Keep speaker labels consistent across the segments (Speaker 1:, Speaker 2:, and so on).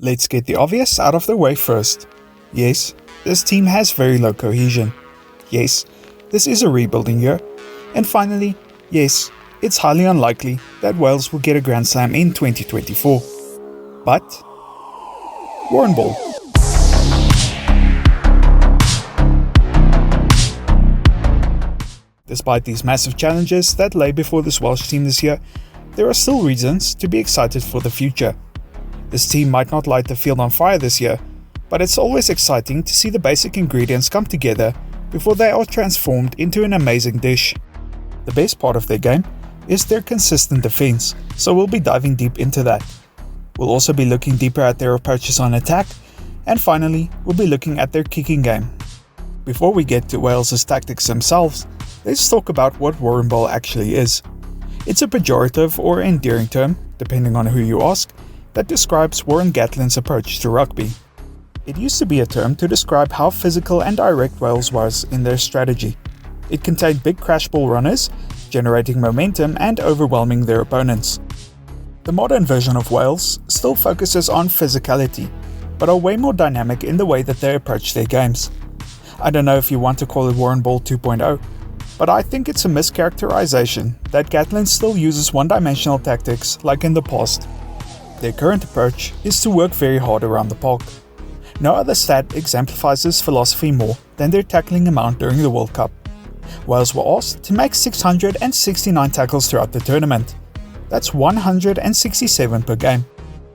Speaker 1: Let's get the obvious out of the way first. Yes, this team has very low cohesion. Yes, this is a rebuilding year. And finally, yes, it's highly unlikely that Wales will get a Grand Slam in 2024. But, Warren Ball. Despite these massive challenges that lay before this Welsh team this year, there are still reasons to be excited for the future. This team might not light the field on fire this year, but it's always exciting to see the basic ingredients come together before they are transformed into an amazing dish. The best part of their game is their consistent defense, so we'll be diving deep into that. We'll also be looking deeper at their approaches on attack, and finally, we'll be looking at their kicking game. Before we get to Wales's tactics themselves, let's talk about what Warren Ball actually is. It's a pejorative or endearing term, depending on who you ask, that describes Warren Gatland's approach to rugby. It used to be a term to describe how physical and direct Wales was in their strategy. It contained big crash ball runners, generating momentum and overwhelming their opponents. The modern version of Wales still focuses on physicality, but are way more dynamic in the way that they approach their games. I don't know if you want to call it Warren Ball 2.0, but I think it's a mischaracterization that Gatland still uses one-dimensional tactics like in the past. Their current approach is to work very hard around the park. No other stat exemplifies this philosophy more than their tackling amount during the World Cup. Wales were asked to make 669 tackles throughout the tournament. That's 167 per game.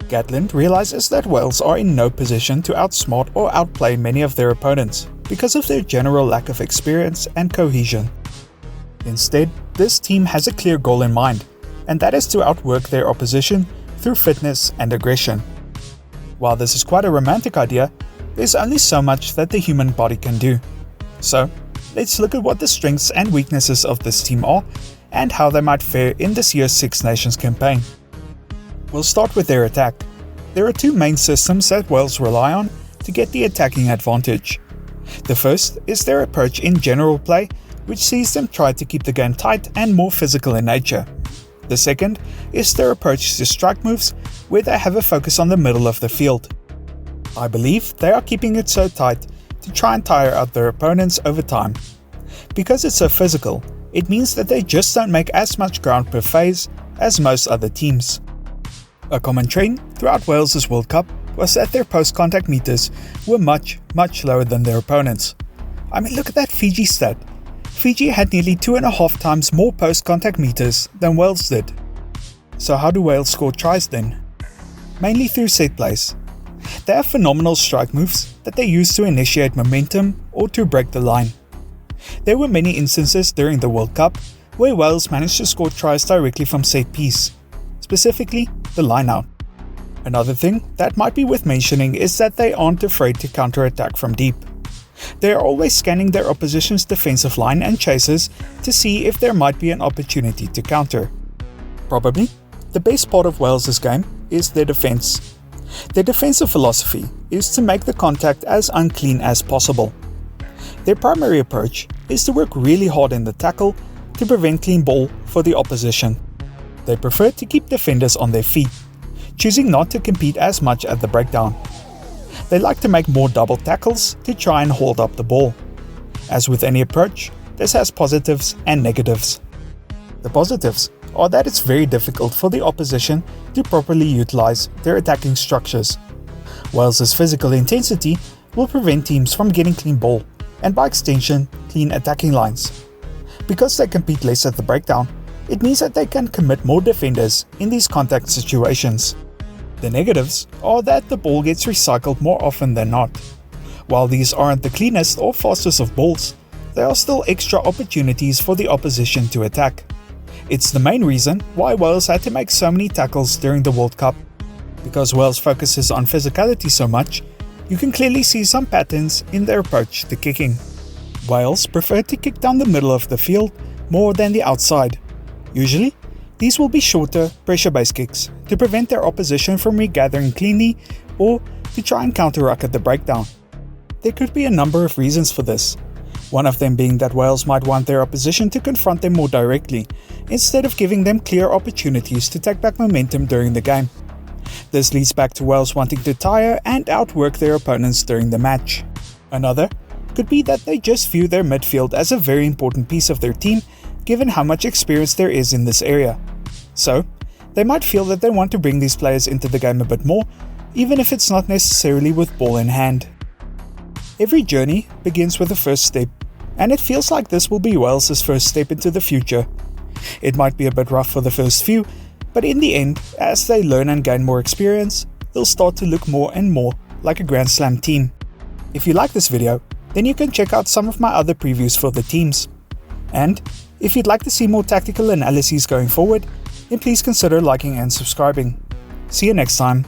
Speaker 1: Gatland realizes that Wales are in no position to outsmart or outplay many of their opponents because of their general lack of experience and cohesion. Instead, this team has a clear goal in mind, and that is to outwork their opposition through fitness and aggression. While this is quite a romantic idea, there's only so much that the human body can do. So, let's look at what the strengths and weaknesses of this team are and how they might fare in this year's Six Nations campaign. We'll start with their attack. There are two main systems that Wales rely on to get the attacking advantage. The first is their approach in general play, which sees them try to keep the game tight and more physical in nature. The second is their approach to strike moves, where they have a focus on the middle of the field. I believe they are keeping it so tight to try and tire out their opponents over time. Because it's so physical, it means that they just don't make as much ground per phase as most other teams. A common trend throughout Wales's World Cup was that their post-contact meters were much lower than their opponents. I mean, look at that Fiji stat. Fiji had nearly 2.5 times more post-contact meters than Wales did. So how do Wales score tries then? Mainly through set plays. They have phenomenal strike moves that they use to initiate momentum or to break the line. There were many instances during the World Cup where Wales managed to score tries directly from set piece, specifically the line-out. Another thing that might be worth mentioning is that they aren't afraid to counter-attack from deep. They are always scanning their opposition's defensive line and chases to see if there might be an opportunity to counter. Probably, the best part of Wales's game is their defense. Their defensive philosophy is to make the contact as unclean as possible. Their primary approach is to work really hard in the tackle to prevent clean ball for the opposition. They prefer to keep defenders on their feet, choosing not to compete as much at the breakdown. They like to make more double tackles to try and hold up the ball. As with any approach, this has positives and negatives. The positives are that it's very difficult for the opposition to properly utilize their attacking structures. Wales's physical intensity will prevent teams from getting clean ball, and by extension, clean attacking lines. Because they compete less at the breakdown, it means that they can commit more defenders in these contact situations. The negatives are that the ball gets recycled more often than not. While these aren't the cleanest or fastest of balls, there are still extra opportunities for the opposition to attack. It's the main reason why Wales had to make so many tackles during the World Cup. Because Wales focuses on physicality so much, you can clearly see some patterns in their approach to kicking. Wales prefer to kick down the middle of the field more than the outside. Usually, these will be shorter, pressure-based kicks to prevent their opposition from regathering cleanly or to try and counter-ruck at the breakdown. There could be a number of reasons for this, one of them being that Wales might want their opposition to confront them more directly, instead of giving them clear opportunities to take back momentum during the game. This leads back to Wales wanting to tire and outwork their opponents during the match. Another could be that they just view their midfield as a very important piece of their team, given how much experience there is in this area. So, they might feel that they want to bring these players into the game a bit more, even if it's not necessarily with ball in hand. Every journey begins with a first step, and it feels like this will be Wales's first step into the future. It might be a bit rough for the first few, but in the end, as they learn and gain more experience, they'll start to look more and more like a Grand Slam team. If you like this video, then you can check out some of my other previews for the teams. And if you'd like to see more tactical analyses going forward, then please consider liking and subscribing. See you next time.